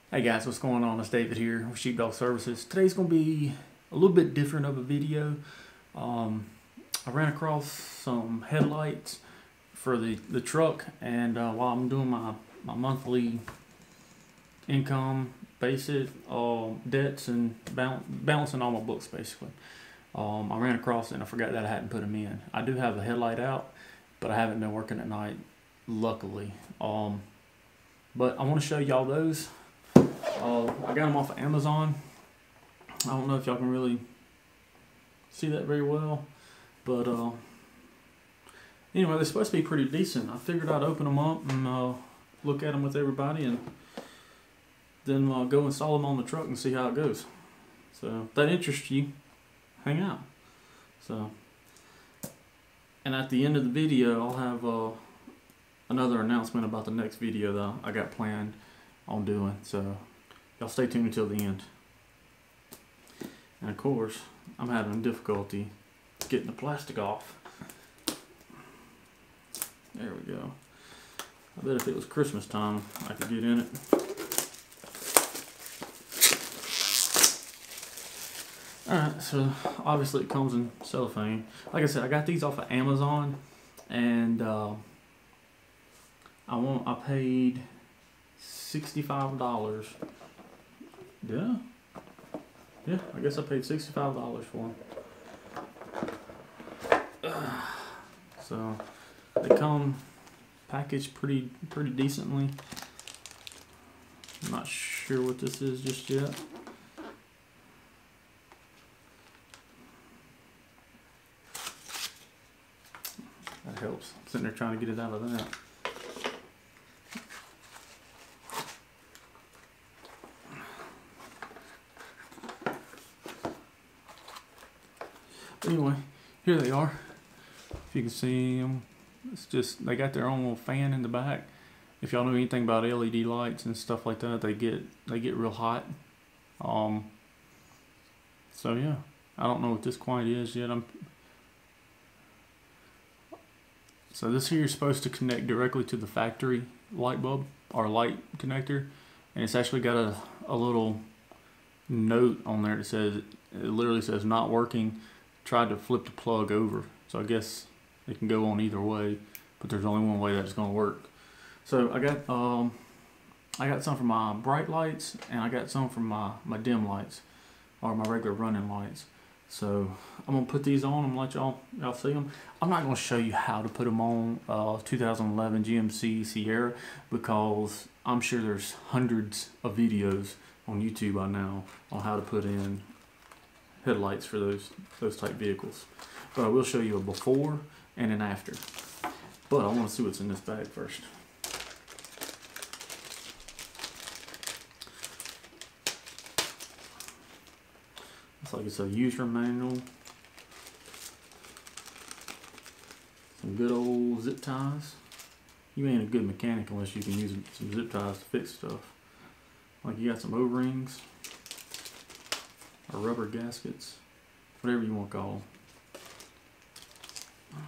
Hey guys, what's going on? It's David here with Sheepdog Services. Today's going to be a little bit different of a video. I ran across some headlights for the truck, and while I'm doing my monthly income, basic debts, and balancing all my books basically, I ran across it and I forgot that I hadn't put them in. I do have a headlight out, but I haven't been working at night, luckily. But I want to show y'all those. I got them off of Amazon. I don't know if y'all can really see that very well, but anyway, they're supposed to be pretty decent. I figured I'd open them up and look at them with everybody, and then go install them on the truck and see how it goes. So if that interests you, hang out. So, and at the end of the video, I'll have another announcement about the next video that I got planned on doing. So y'all stay tuned until the end. And of course, I'm having difficulty getting the plastic off. There we go. I bet if it was Christmas time, I could get in it. Alright, so obviously it comes in cellophane. Like I said, I got these off of Amazon, and I paid $65. Yeah, I guess I paid $65 for them. So they come packaged pretty decently. I'm not sure what this is just yet. That helps. I'm sitting there trying to get it out of that. Anyway, here they are. If you can see them, it's just, they got their own little fan in the back. If y'all know anything about LED lights and stuff like that, they get real hot. So yeah, I don't know what this quite is yet. So this here is supposed to connect directly to the factory light bulb or light connector, and it's actually got a little note on there that says, it literally says not working. Tried to flip the plug over, so I guess it can go on either way, but there's only one way that it's going to work. So I got some for my bright lights, and I got some for my dim lights, or my regular running lights. So I'm gonna put these on and let y'all see them. I'm not gonna show you how to put them on 2011 GMC Sierra, because I'm sure there's hundreds of videos on YouTube by now on how to put in headlights for those type vehicles. But I will show you a before and an after. But I want to see what's in this bag first. Looks like it's a user manual. Some good old zip ties. You ain't a good mechanic unless you can use some zip ties to fix stuff. Like you got some O-rings, or rubber gaskets, whatever you want to call them.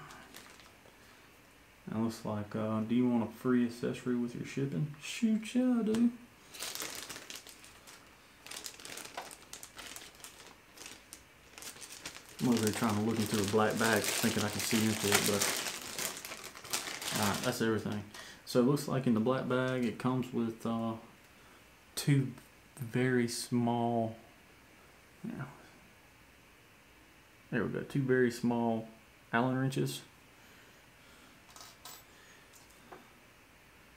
And it looks like, do you want a free accessory with your shipping? Shoot, yeah, I do. I'm over here trying to look into a black bag, thinking I can see into it, but alright, that's everything. So it looks like in the black bag it comes with two very small, yeah, there we go, two very small Allen wrenches,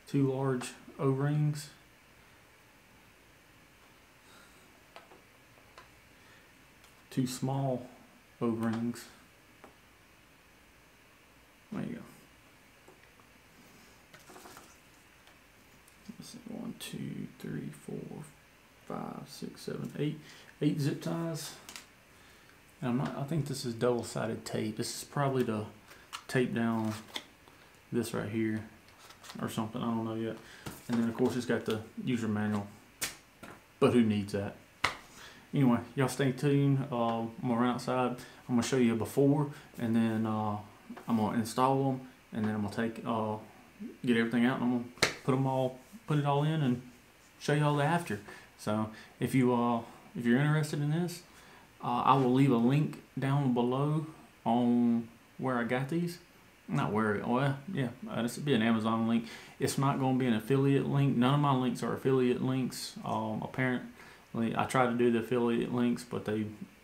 two large O-rings, two small O-rings. There you go. Let's see, 1, 2, 3, 4, 5, 6, 7, 8 zip ties. And I think this is double-sided tape. This is probably to tape down this right here or something. I don't know yet. And then of course it's got the user manual, but who needs that? Anyway, y'all stay tuned. I'm gonna run outside. I'm gonna show you a before, and then I'm gonna install them, and then I'm gonna take get everything out, and I'm gonna put it all in and show y'all the after. So if you're interested in this, I will leave a link down below on where I got these. Not where, well, yeah, this would be an Amazon link. It's not going to be an affiliate link. None of my links are affiliate links. Apparently, I tried to do the affiliate links, but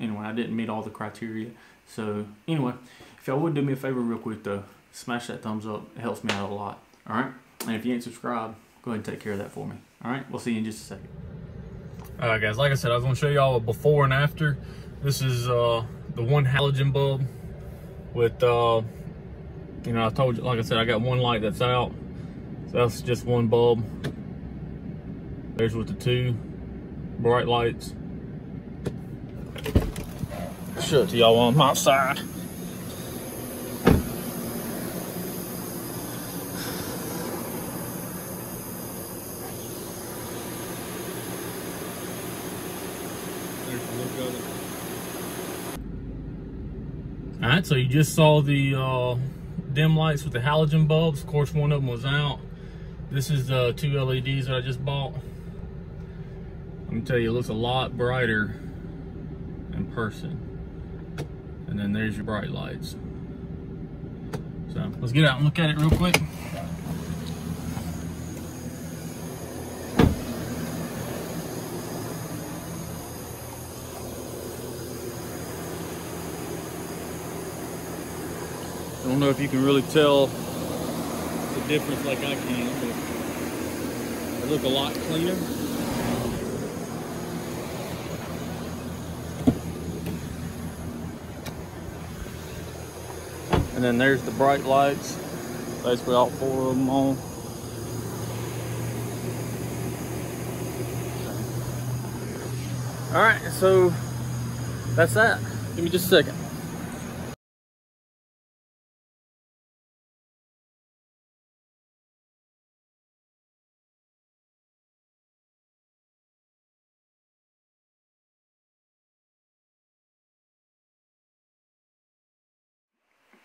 anyway, I didn't meet all the criteria. So anyway, if y'all would do me a favor real quick though, smash that thumbs up. It helps me out a lot. All right, and if you ain't subscribed, go ahead and take care of that for me. All right, we'll see you in just a second. All right, guys, like I said, I was going to show y'all a before and after. This is the one halogen bulb with, you know, I told you, like I said, I got one light that's out. So that's just one bulb. There's with the two bright lights. I'll show it to y'all on my side. Alright, so you just saw the dim lights with the halogen bulbs. Of course, one of them was out. This is the two LEDs that I just bought. Let me tell you, it looks a lot brighter in person. And then there's your bright lights. So let's get out and look at it real quick. I don't know if you can really tell the difference like I can, but they look a lot cleaner. And then there's the bright lights, basically all four of them on. All right, so that's that. Give me just a second.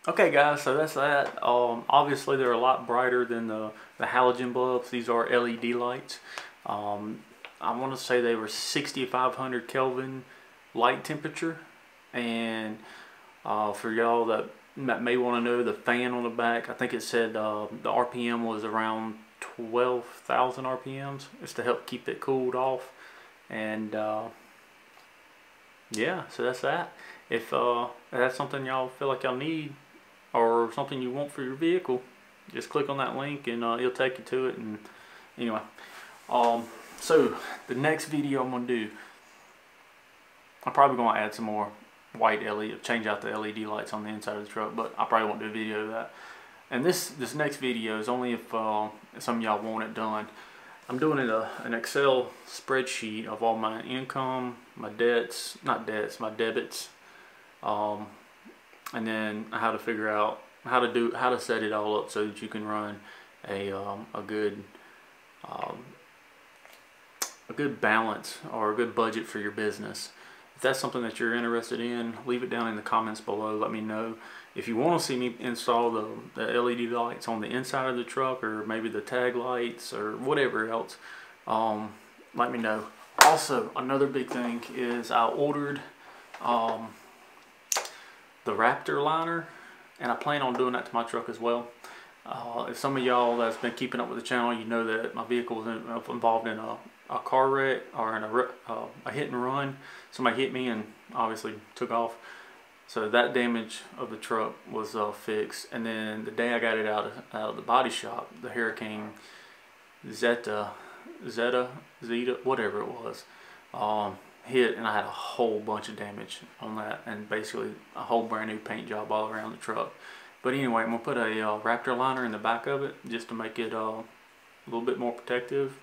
Okay guys, so that's that. Obviously they're a lot brighter than the halogen bulbs. These are LED lights. I want to say they were 6,500 Kelvin light temperature. And for y'all that may want to know the fan on the back, I think it said the RPM was around 12,000 RPMs. It's to help keep it cooled off. And yeah, so that's that. If that's something y'all feel like y'all need, or something you want for your vehicle, just click on that link and it'll take you to it. And anyway, so the next video I'm gonna do, I'm probably gonna add some more white LED, change out the LED lights on the inside of the truck, but I probably won't do a video of that. And this next video is only if some of y'all want it done. I'm doing an Excel spreadsheet of all my income, my debts, not debts, my debits, and then how to figure out how to set it all up so that you can run a good balance or a good budget for your business. If that's something that you're interested in, leave it down in the comments below. Let me know. If you want to see me install the LED lights on the inside of the truck, or maybe the tag lights or whatever else, let me know. Also, another big thing is I ordered the Raptor liner, and I plan on doing that to my truck as well. If some of y'all that's been keeping up with the channel, you know that my vehicle was involved in a car wreck, or in a hit and run. Somebody hit me and obviously took off. So that damage of the truck was fixed. And then the day I got it out of the body shop, the Hurricane Zeta, whatever it was, hit, and I had a whole bunch of damage on that, and basically a whole brand new paint job all around the truck. But anyway, I'm gonna put a Raptor liner in the back of it just to make it a little bit more protective,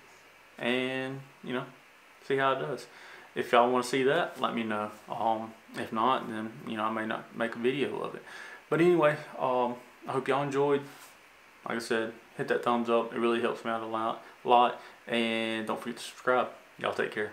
and you know, see how it does. If y'all want to see that, let me know. If not, then you know, I may not make a video of it. But anyway, I hope y'all enjoyed. Like I said, hit that thumbs up. It really helps me out a lot. And don't forget to subscribe. Y'all take care.